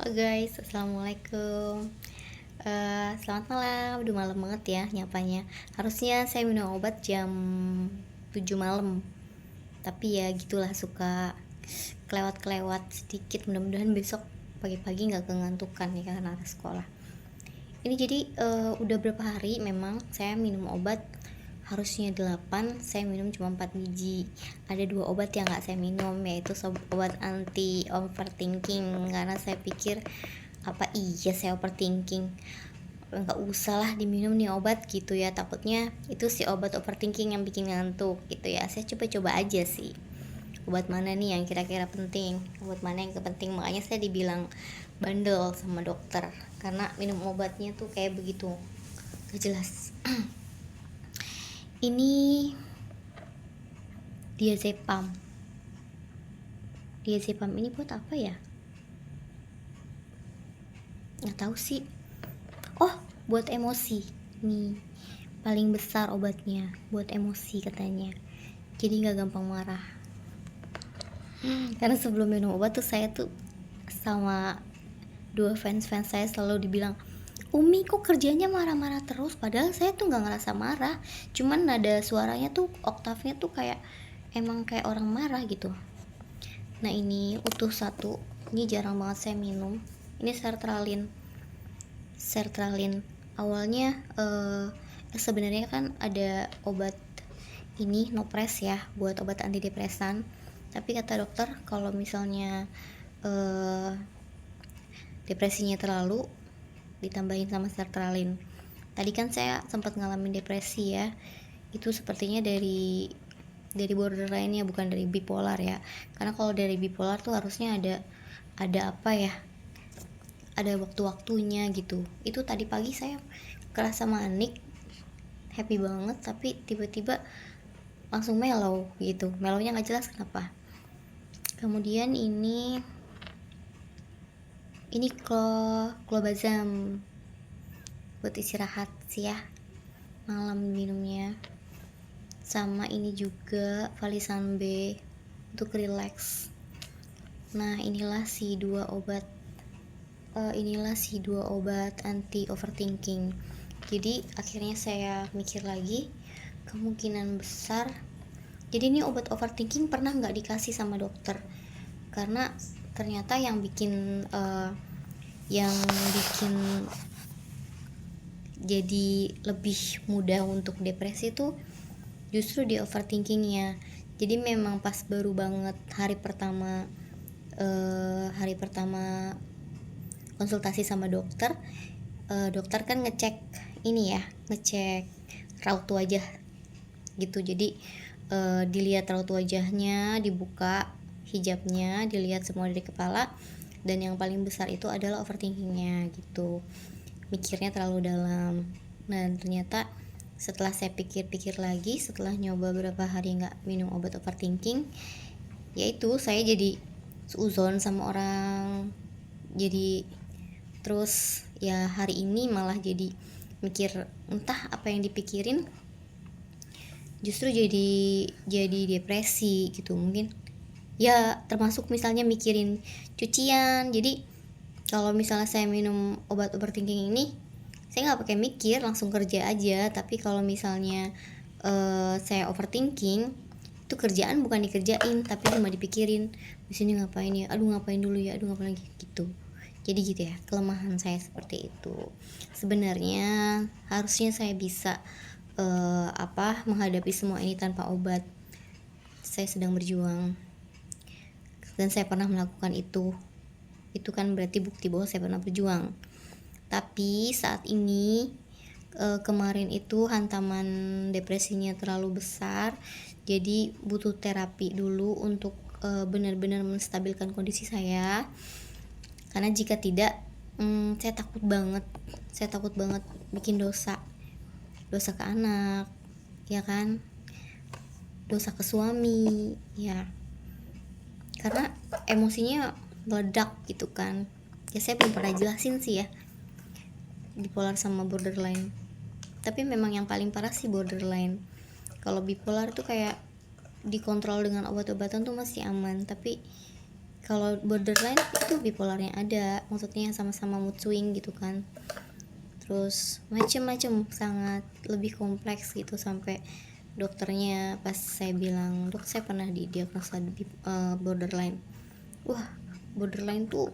Halo guys, assalamualaikum. Selamat malam. Udah malam banget ya nyapanya. Harusnya saya minum obat jam 7 malam. Tapi ya gitulah, suka kelewat-kelewat sedikit. Mudah-mudahan besok pagi-pagi nggak kegantukan ya karena ada sekolah. Ini jadi udah berapa hari memang saya minum obat, harusnya 8, saya minum cuma 4 biji. Ada 2 obat yang nggak saya minum, yaitu obat anti overthinking, karena saya pikir apa iya saya overthinking, nggak usah lah diminum nih obat gitu ya, takutnya itu si obat overthinking yang bikin ngantuk gitu ya. Saya coba-coba aja sih obat mana nih yang kira-kira penting, obat mana yang kepenting. Makanya saya dibilang bandel sama dokter karena minum obatnya tuh kayak begitu gak jelas. Ini diazepam. Diazepam ini buat apa ya? Nggak tahu sih. Oh, buat emosi. Nih, paling besar obatnya buat emosi katanya. Jadi nggak gampang marah. Karena sebelum minum obat tuh saya tuh sama 2 fans saya selalu dibilang, Umi kok kerjanya marah-marah terus, padahal saya tuh nggak ngerasa marah, cuman nada suaranya tuh, oktavnya tuh kayak emang kayak orang marah gitu. Nah ini utuh satu, ini jarang banget saya minum. Ini sertralin. Awalnya sebenarnya kan ada obat ini Nopres ya, buat obat antidepresan. Tapi kata dokter kalau misalnya depresinya terlalu, ditambahin sama sertralin. Tadi kan saya sempat ngalamin depresi ya, itu sepertinya dari borderline ya, bukan dari bipolar ya. Karena kalau dari bipolar tuh harusnya ada apa ya, ada waktu-waktunya gitu. Itu tadi pagi saya kerasa manik, happy banget, tapi tiba-tiba langsung mellow gitu. Mellownya nggak jelas kenapa. Kemudian ini clobazam buat istirahat sih ya, malam minumnya. Sama ini juga Valisan B untuk relax. Nah inilah si dua obat anti overthinking. Jadi akhirnya saya mikir lagi, kemungkinan besar jadi ini obat overthinking pernah nggak dikasih sama dokter, karena ternyata yang bikin jadi lebih mudah untuk depresi tuh justru di overthinkingnya. Jadi memang pas baru banget hari pertama konsultasi sama dokter, dokter kan ngecek raut wajah gitu. Jadi dilihat raut wajahnya, dibuka hijabnya, dilihat semua dari kepala, dan yang paling besar itu adalah overthinkingnya gitu, mikirnya terlalu dalam. Dan ternyata setelah saya pikir-pikir lagi, setelah nyoba beberapa hari nggak minum obat overthinking, yaitu saya jadi seuzon sama orang. Jadi terus ya hari ini malah jadi mikir entah apa yang dipikirin, justru jadi depresi gitu mungkin ya, termasuk misalnya mikirin cucian. Jadi kalau misalnya saya minum obat overthinking ini, saya nggak pakai mikir, langsung kerja aja. Tapi kalau misalnya saya overthinking, itu kerjaan bukan dikerjain tapi cuma dipikirin, di sini ngapain ya, aduh ngapain dulu ya, aduh ngapain lagi gitu. Jadi gitu ya, kelemahan saya seperti itu. Sebenarnya harusnya saya bisa menghadapi semua ini tanpa obat. Saya sedang berjuang dan saya pernah melakukan itu kan berarti bukti bahwa saya pernah berjuang. Tapi saat ini kemarin itu hantaman depresinya terlalu besar, jadi butuh terapi dulu untuk benar-benar menstabilkan kondisi saya. Karena jika tidak, saya takut banget bikin dosa ke anak ya kan, dosa ke suami ya, karena emosinya meledak gitu kan ya. Saya belum pernah jelasin sih ya bipolar sama borderline, tapi memang yang paling parah sih borderline. Kalau bipolar tuh kayak dikontrol dengan obat-obatan tuh masih aman, tapi Kalau borderline itu bipolarnya ada, maksudnya sama-sama mood swing gitu kan. Terus macem-macem, sangat lebih kompleks gitu, sampai dokternya pas saya bilang, dok saya pernah didiagnosa borderline. Wah, borderline tuh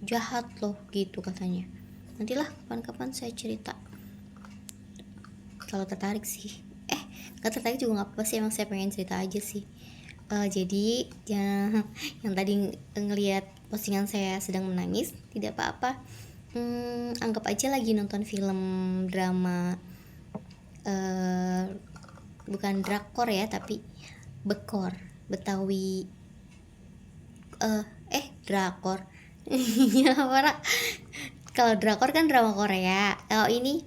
jahat loh gitu katanya. Nantilah kapan-kapan saya cerita kalau tertarik sih. Gak tertarik juga nggak apa-apa sih, emang saya pengen cerita aja sih. Jadi yang tadi ngelihat postingan saya sedang menangis, tidak apa-apa. Anggap aja lagi nonton film drama, bukan drakor ya, tapi bekor Betawi. Drakor. Ya para, kalau drakor kan drama Korea, kalau ini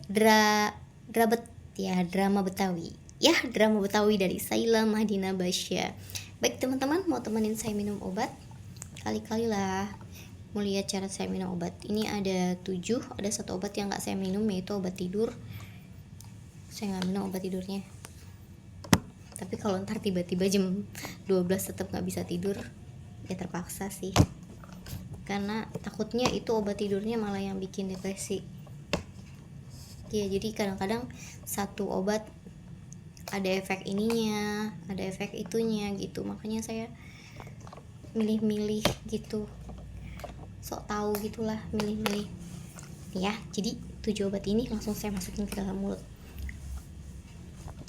drabet ya, drama Betawi ya, drama Betawi dari Saila Madina Basya. Baik teman-teman, mau temenin saya minum obat? Kali-kali lah mau lihat cara saya minum obat. Ini ada 7, ada satu obat yang gak saya minum, yaitu obat tidur. Saya gak minum obat tidurnya, tapi kalau ntar tiba-tiba jam 12 tetap gak bisa tidur, ya terpaksa sih, karena takutnya itu obat tidurnya malah yang bikin depresi. Ya jadi kadang-kadang satu obat ada efek ininya, ada efek itunya gitu, makanya saya milih-milih gitu, sok tahu gitulah, milih-milih ya. Jadi 7 obat ini langsung saya masukin ke dalam mulut,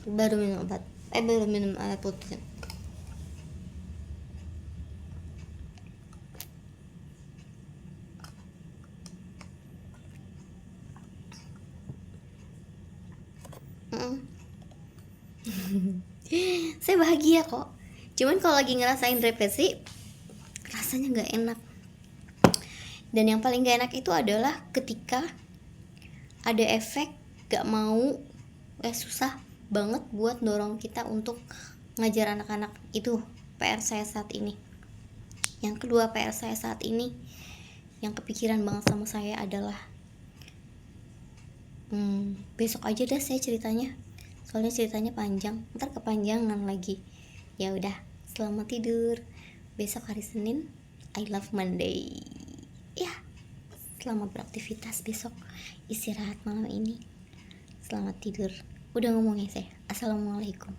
baru minum obat, baru minum alat putih. Saya bahagia kok, cuman kalau lagi ngerasain depresi rasanya nggak enak. Dan yang paling gak enak itu adalah ketika ada efek gak mau, susah banget buat dorong kita untuk ngajar anak-anak. Itu PR saya saat ini. Yang kedua PR saya saat ini yang kepikiran banget sama saya adalah besok aja deh saya ceritanya, soalnya ceritanya panjang, ntar kepanjangan lagi. Ya udah, selamat tidur. Besok hari Senin, I love Monday ya. Selamat beraktivitas besok, istirahat malam ini, selamat tidur. Udah ngomongnya saya. Assalamualaikum.